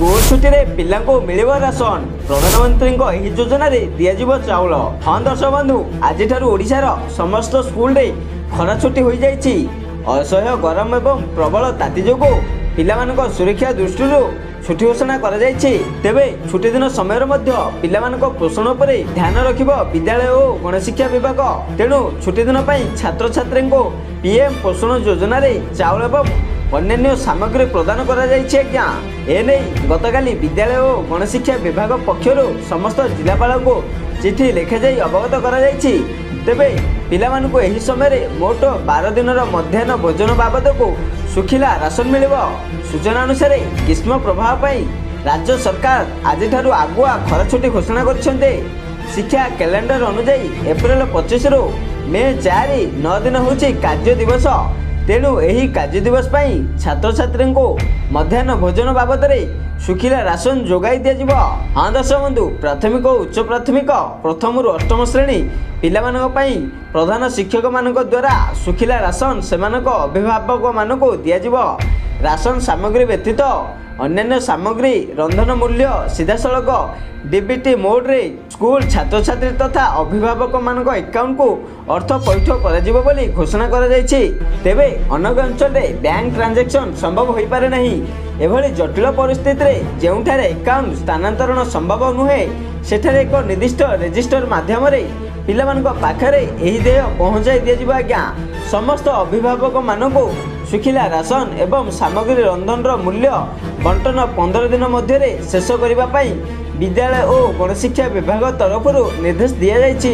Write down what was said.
School छुट्टी रे पिलांको मिलिबो ration प्रधानमंत्री एही योजना रे दियाजिबो चाउल। हाँ दर्शक बंधु आज ओडिशार समस्त स्कूल रे खरा छुट्टी हो जाइछि। असह्य गरम एवं प्रबल ताती जोगु पिलामानक सुरक्षा दृष्टि छुट्टी घोषणा करा जाइछि। तेबे छुट्टी दिन समय मध्य पिलामानक पोषण उपरे ध्यान रखिबो विद्यालय और गणशिक्षा विभाग। तेणु छुट्टी दिन पई छात्र छात्री को पीएम पोषण योजना रे चाउल एवं अन्य सामग्री प्रदान करा जाइछि। आज्ञा एने गतकाली विद्यालय और गणशिक्षा विभाग पक्षरु समस्त जिलापाल को चिठी लिखा जाई अवगत करा जाइछि। तेबे पिलामानकु एही समय रे मोट 12 दिन मध्याह्न भोजन बाबद को सुखिला राशन मिलिबो। सूचना अनुसार ग्रीष्म प्रभाव पई राज्य सरकार आज आगुआ खरा छुट्टी घोषणा करिसेंते। शिक्षा कैलेंडर अनुसार एप्रिल 25 रु मे 4 9 दिन होछि कार्य दिवस। तेणु एही कार्य दिवस पई छात्र छात्री को मध्याह्न भोजन बाबद रे सुखिला राशन जोगाई दिया। हाँ दर्शक बंधु प्राथमिक और उच्च प्राथमिक प्रथम रु अष्टम श्रेणी पिलामानक पई प्रधान शिक्षक मानक द्वारा सुखिला राशन सेमानक अभिभावक मानक दिया। राशन सामग्री व्यतीत अन्य सामग्री रंधन मूल्य सीधा सड़क डीबीटी मोड रे स्कूल छात्र छात्री तथा अभिभावक मानक अकाउंट को अर्थ पैठ करा बोली घोषणा करा जाइछि। तेबे अनेक अंचल रे बैंक ट्रांजैक्शन संभव होई पारे नहीं। एभली जटिल परिस्थिति रे जेउठारे अकाउंट स्थानांतरण संभव नुहे सेठारे एक निर्दिष्ट रजिस्टर माध्यम रे पिलामानक पाखरे एही देय पहुंचाई दिया। आज्ञा समस्त अभिभावक मानक सुखिला राशन एवं सामग्री रंधन मूल्य बंटन 15 दिन मध्य शेष करने विद्यालय और गणशिक्षा विभाग तरफ निर्देश दिया जाइछि।